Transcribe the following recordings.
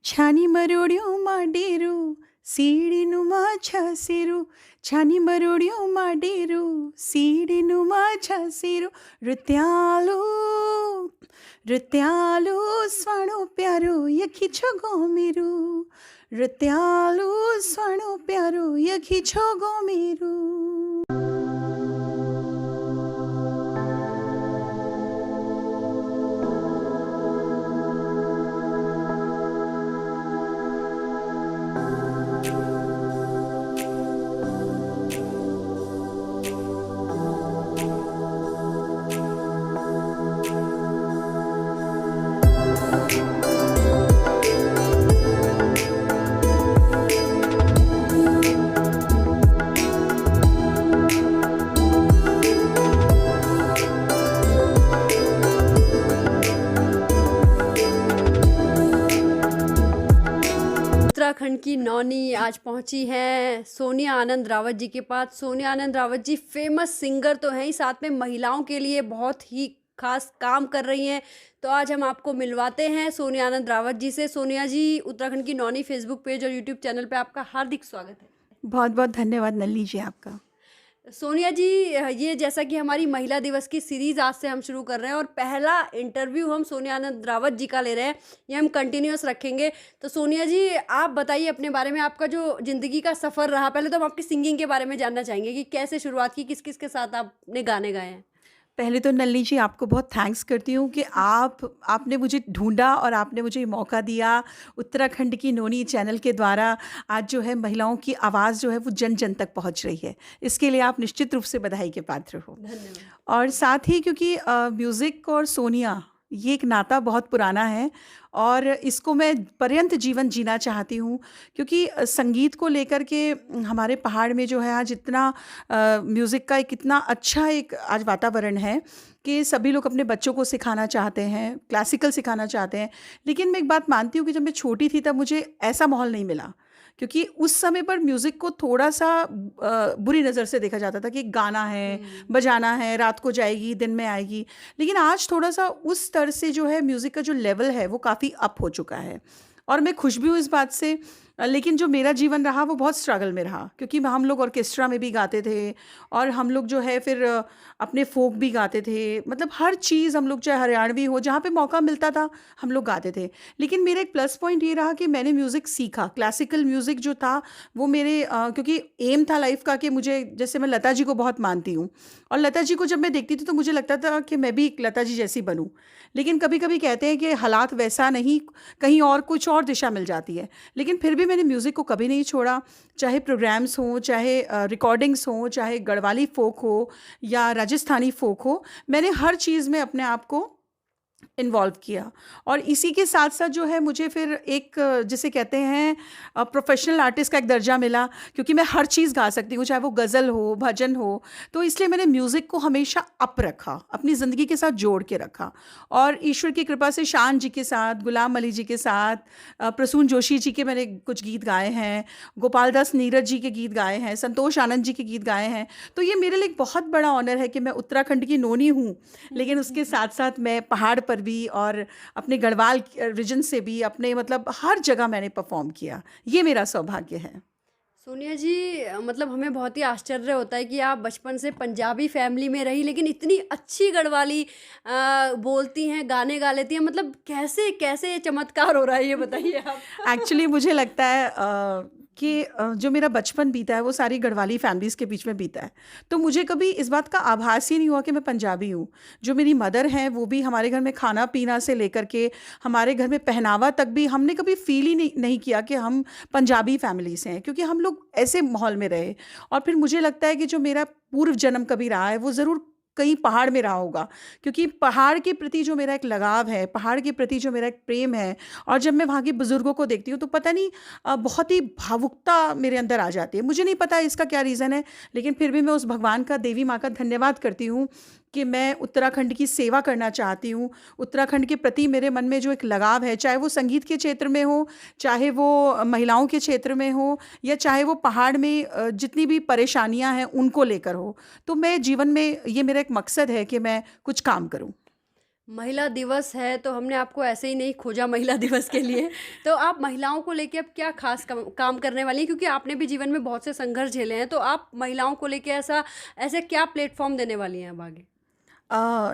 छानी मरोड्यो माडेरू सीडीनुमा छासेरू छानी मरोड्यो माडेरू सीडीनुमा छासेरू रुत्यालो रुत्यालो स्वाणो प्यारो यखी छो गो मेरो रुत्यालो स्वाणो प्यारो यखी छो गो मेरो। उत्तराखंड की नौनी आज पहुंची हैं सोनिया आनंद रावत जी के पास। सोनिया आनंद रावत जी फेमस सिंगर तो हैं ही, साथ में महिलाओं के लिए बहुत ही खास काम कर रही हैं। तो आज हम आपको मिलवाते हैं सोनिया आनंद रावत जी से। सोनिया जी, उत्तराखंड की नौनी फेसबुक पेज और यूट्यूब चैनल पे आपका हार्दिक स्वागत है। बहुत बहुत धन्यवाद नल्ली जी आपका। सोनिया जी, ये जैसा कि हमारी महिला दिवस की सीरीज आज से हम शुरू कर रहे हैं और पहला इंटरव्यू हम सोनिया आनंद रावत जी का ले रहे हैं, ये हम कंटिन्यूअस रखेंगे। तो सोनिया जी, आप बताइए अपने बारे में, आपका जो ज़िंदगी का सफ़र रहा। पहले तो हम आपकी सिंगिंग के बारे में जानना चाहेंगे कि कैसे शुरुआत की, किस किस के साथ आपने गाने गाए हैं। पहले तो नल्ली जी आपको बहुत थैंक्स करती हूँ कि आपने मुझे ढूँढा और आपने मुझे मौका दिया। उत्तराखंड की नोनी चैनल के द्वारा आज जो है महिलाओं की आवाज़ जो है वो जन जन तक पहुँच रही है। इसके लिए आप निश्चित रूप से बधाई के पात्र हो। धन्यवाद। और साथ ही क्योंकि म्यूज़िक और सोनिया ये एक नाता बहुत पुराना है और इसको मैं पर्यंत जीवन जीना चाहती हूँ, क्योंकि संगीत को लेकर के हमारे पहाड़ में जो है आज इतना म्यूज़िक का एक इतना अच्छा एक आज वातावरण है कि सभी लोग अपने बच्चों को सिखाना चाहते हैं, क्लासिकल सिखाना चाहते हैं। लेकिन मैं एक बात मानती हूँ कि जब मैं छोटी थी तब मुझे ऐसा माहौल नहीं मिला, क्योंकि उस समय पर म्यूज़िक को थोड़ा-सा बुरी नज़र से देखा जाता था कि गाना है, बजाना है, रात को जाएगी, दिन में आएगी। लेकिन आज थोड़ा-सा उस स्तर से जो है म्यूज़िक का जो लेवल है वो काफ़ी अप हो चुका है और मैं खुश भी हूँ इस बात से। लेकिन जो मेरा जीवन रहा वो बहुत स्ट्रगल में रहा, क्योंकि हम लोग ऑर्केस्ट्रा में भी गाते थे और हम लोग जो है फिर अपने फ़ोक भी गाते थे। मतलब हर चीज़ हम लोग, चाहे हरियाणवी हो, जहाँ पे मौका मिलता था हम लोग गाते थे। लेकिन मेरा एक प्लस पॉइंट ये रहा कि मैंने म्यूज़िक सीखा। क्लासिकल म्यूज़िक जो था वो मेरे क्योंकि एम था लाइफ़ का कि मुझे, जैसे मैं लता जी को बहुत मानती हूँ और लता जी को जब मैं देखती थी तो मुझे लगता था कि मैं भी एक लता जी जैसी बनूँ। लेकिन कभी-कभी कहते हैं कि हालात वैसा नहीं, कहीं और कुछ और दिशा मिल जाती है। लेकिन फिर भी मैंने म्यूज़िक को कभी नहीं छोड़ा, चाहे प्रोग्राम्स हों, चाहे रिकॉर्डिंग्स हों, चाहे गढ़वाली फ़ोक हो या राजस्थानी फ़ोक हो, मैंने हर चीज़ में अपने आप को इन्वॉल्व किया। और इसी के साथ-साथ जो है मुझे फिर एक जिसे कहते हैं प्रोफ़ेशनल आर्टिस्ट का एक दर्जा मिला, क्योंकि मैं हर चीज़ गा सकती हूँ, चाहे वो गज़ल हो, भजन हो। तो इसलिए मैंने म्यूज़िक को हमेशा अप रखा, अपनी ज़िंदगी के साथ जोड़ के रखा। और ईश्वर की कृपा से शान जी के साथ, गुलाम अली जी के साथ, प्रसून जोशी जी के मैंने कुछ गीत गाए हैं, गोपाल दास नीरज जी के गीत गाए हैं, संतोष आनंद जी के गीत गाए हैं। तो ये मेरे लिए एक बहुत बड़ा ऑनर है कि मैं उत्तराखंड की नोनी हूँ, लेकिन उसके साथ-साथ मैं पहाड़ पर भी और अपने गढ़वाल रीजन से भी, अपने मतलब हर जगह मैंने परफ़ॉर्म किया। ये मेरा सौभाग्य है। सोनिया जी, मतलब हमें बहुत ही आश्चर्य होता है कि आप बचपन से पंजाबी फैमिली में रही, लेकिन इतनी अच्छी गढ़वाली बोलती हैं, गाने गा लेती हैं। मतलब कैसे कैसे ये चमत्कार हो रहा है, ये बताइए आप। एक्चुअली मुझे लगता है कि जो मेरा बचपन बीता है वो सारी गढ़वाली फैमिलीज़ के बीच में बीता है। तो मुझे कभी इस बात का आभास ही नहीं हुआ कि मैं पंजाबी हूँ। जो मेरी मदर हैं वो भी हमारे घर में खाना-पीना से लेकर के हमारे घर में पहनावा तक भी हमने कभी फ़ील ही नहीं किया कि हम पंजाबी फैमिली से हैं, क्योंकि हम लोग ऐसे माहौल में रहे। और फिर मुझे लगता है कि जो मेरा पूर्व जन्म कभी रहा है वो ज़रूर कहीं पहाड़ में रहा होगा, क्योंकि पहाड़ के प्रति जो मेरा एक लगाव है, पहाड़ के प्रति जो मेरा एक प्रेम है, और जब मैं वहाँ के बुज़ुर्गों को देखती हूँ तो पता नहीं बहुत ही भावुकता मेरे अंदर आ जाती है। मुझे नहीं पता इसका क्या रीज़न है, लेकिन फिर भी मैं उस भगवान का, देवी माँ का धन्यवाद करती हूँ कि मैं उत्तराखंड की सेवा करना चाहती हूँ। उत्तराखंड के प्रति मेरे मन में जो एक लगाव है, चाहे वो संगीत के क्षेत्र में हो, चाहे वो महिलाओं के क्षेत्र में हो, या चाहे वो पहाड़ में जितनी भी परेशानियाँ हैं उनको लेकर हो। तो मैं जीवन में, ये मेरा एक मकसद है कि मैं कुछ काम करूँ। महिला दिवस है तो हमने आपको ऐसे ही नहीं खोजा महिला दिवस के लिए। तो आप महिलाओं को लेके अब क्या ख़ास काम करने वाली हैं? क्योंकि आपने भी जीवन में बहुत से संघर्ष झेले हैं, तो आप महिलाओं को लेके ऐसे क्या प्लेटफ़ॉर्म देने वाली हैं अब आगे?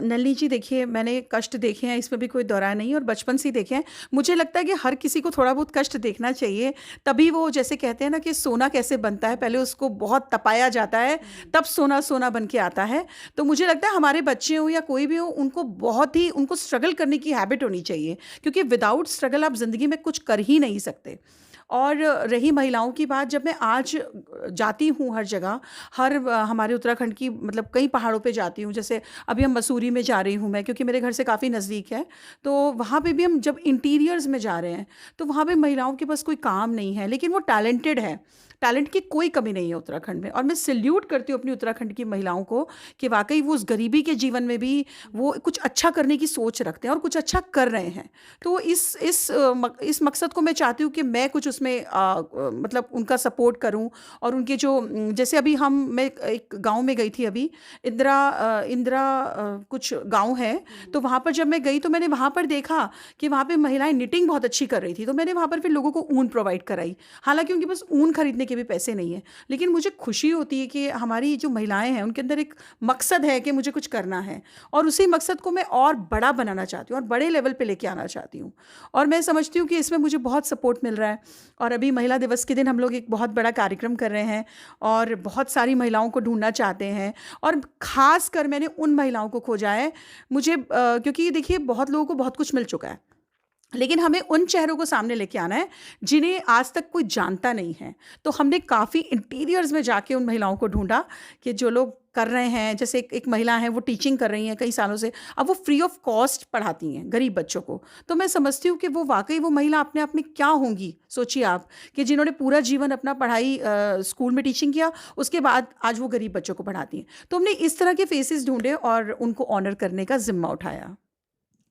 नलिनी जी देखिए, मैंने कष्ट देखे हैं, इसमें भी कोई दौराय नहीं, और बचपन से ही देखे हैं। मुझे लगता है कि हर किसी को थोड़ा बहुत कष्ट देखना चाहिए, तभी वो, जैसे कहते हैं ना कि सोना कैसे बनता है, पहले उसको बहुत तपाया जाता है, तब सोना सोना बन के आता है। तो मुझे लगता है हमारे बच्चे हों या कोई भी हो, उनको बहुत ही, उनको स्ट्रगल करने की हैबिट होनी चाहिए, क्योंकि विदाउट स्ट्रगल आप ज़िंदगी में कुछ कर ही नहीं सकते। और रही महिलाओं की बात, जब मैं आज जाती हूँ हर जगह, हमारे उत्तराखंड की, मतलब कई पहाड़ों पे जाती हूँ, जैसे अभी हम मसूरी में जा रही हूँ मैं, क्योंकि मेरे घर से काफ़ी नज़दीक है। तो वहाँ पे भी हम जब इंटीरियर्स में जा रहे हैं, तो वहाँ पे महिलाओं के पास कोई काम नहीं है, लेकिन वो टैलेंटेड है। टैलेंट की कोई कमी नहीं है उत्तराखंड में, और मैं सैल्यूट करती हूँ अपनी उत्तराखंड की महिलाओं को, कि वाक़ई वो उस गरीबी के जीवन में भी वो कुछ अच्छा करने की सोच रखते हैं और कुछ अच्छा कर रहे हैं। तो इस मकसद को मैं चाहती हूँ कि मैं कुछ उसमें मतलब उनका सपोर्ट करूँ, और उनके जो जैसे अभी मैं एक गाँव में गई थी अभी, इंदिरा कुछ गाँव है, तो वहाँ पर जब मैं गई तो मैंने वहाँ पर देखा कि वहाँ पे महिलाएँ निटिंग बहुत अच्छी कर रही थी, तो मैंने वहाँ पर फिर लोगों को ऊन प्रोवाइड कराई। हालाँकि उनके पास ऊन खरीदने के भी पैसे नहीं हैं, लेकिन मुझे खुशी होती है कि हमारी जो महिलाएँ हैं, उनके अंदर एक मकसद है कि मुझे कुछ करना है, और उसी मकसद को मैं और बड़ा बनाना चाहती हूँ और बड़े लेवल पे लेके आना चाहती हूँ। और मैं समझती हूँ कि इसमें मुझे बहुत सपोर्ट मिल रहा है। और अभी महिला दिवस के दिन हम लोग एक बहुत बड़ा कार्यक्रम कर रहे हैं, और बहुत सारी महिलाओं को ढूँढना चाहते हैं, और ख़ास कर मैंने उन महिलाओं को खोजा है। क्योंकि देखिए, बहुत लोगों को बहुत कुछ मिल चुका है, लेकिन हमें उन चेहरों को सामने लेके आना है जिन्हें आज तक कोई जानता नहीं है। तो हमने काफ़ी इंटीरियर्स में जाके उन महिलाओं को ढूँढा, कि जो लोग कर रहे हैं, जैसे एक महिला हैं, वो टीचिंग कर रही हैं कई सालों से, अब वो फ्री ऑफ कॉस्ट पढ़ाती हैं गरीब बच्चों को। तो मैं समझती हूँ कि वो वाक़ई वो महिला अपने आप में क्या होंगी, सोचिए आप, कि जिन्होंने पूरा जीवन अपना पढ़ाई स्कूल में टीचिंग किया, उसके बाद आज वो गरीब बच्चों को पढ़ाती हैं। तो हमने इस तरह के फेसेस ढूँढे और उनको ऑनर करने का ज़िम्मा उठाया।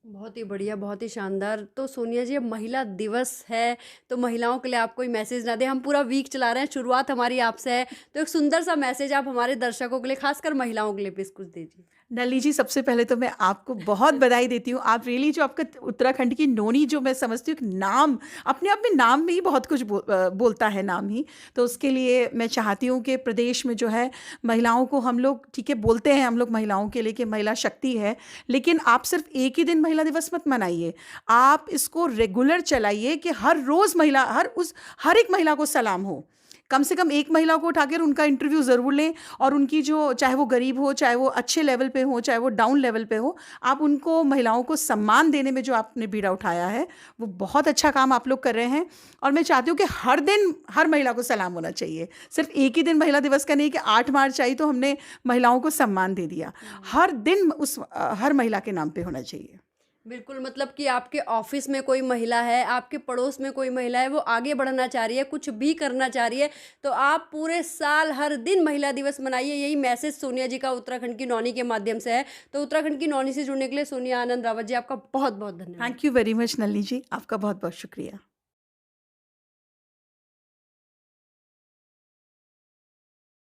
बहुत ही बढ़िया, बहुत ही शानदार। तो सोनिया जी, अब महिला दिवस है, तो महिलाओं के लिए आप कोई मैसेज ना दें? हम पूरा वीक चला रहे हैं, शुरुआत हमारी आपसे है, तो एक सुंदर-सा मैसेज आप हमारे दर्शकों के लिए, खासकर महिलाओं के लिए प्लीज़ कुछ दीजिए। नली जी, सबसे पहले तो मैं आपको बहुत बधाई देती हूँ। आप रियली, जो आपका उत्तराखंड की नोनी, जो मैं समझती हूँ कि नाम, अपने आप में नाम में ही बहुत कुछ बोलता है, नाम ही। तो उसके लिए मैं चाहती हूँ कि प्रदेश में जो है, महिलाओं को हम लोग, ठीक है, बोलते हैं हम लोग महिलाओं के लिए कि महिला शक्ति है, लेकिन आप सिर्फ एक ही दिन महिला दिवस मत मनाइए। आप इसको रेगुलर चलाइए, कि हर रोज़ महिला, हर एक महिला को सलाम हो। कम से कम एक महिला को उठाकर उनका इंटरव्यू ज़रूर लें, और उनकी जो, चाहे वो गरीब हो, चाहे वो अच्छे लेवल पे हो, चाहे वो डाउन लेवल पे हो, आप उनको, महिलाओं को सम्मान देने में जो आपने बीड़ा उठाया है, वो बहुत अच्छा काम आप लोग कर रहे हैं। और मैं चाहती हूँ कि हर दिन हर महिला को सलाम होना चाहिए। सिर्फ एक ही दिन महिला दिवस का नहीं, कि 8 मार्च आई तो हमने महिलाओं को सम्मान दे दिया। हर दिन हर महिला के नाम पे होना चाहिए। बिल्कुल, मतलब कि आपके ऑफ़िस में कोई महिला है, आपके पड़ोस में कोई महिला है, वो आगे बढ़ना चाह रही है, कुछ भी करना चाह रही है, तो आप पूरे साल हर दिन महिला दिवस मनाइए। यही मैसेज सोनिया जी का उत्तराखंड की नौनी के माध्यम से है। तो उत्तराखंड की नौनी से जुड़ने के लिए सोनिया आनंद रावत जी, आपका बहुत-बहुत धन्यवाद। Thank you very much Nalini ji, आपका बहुत बहुत शुक्रिया।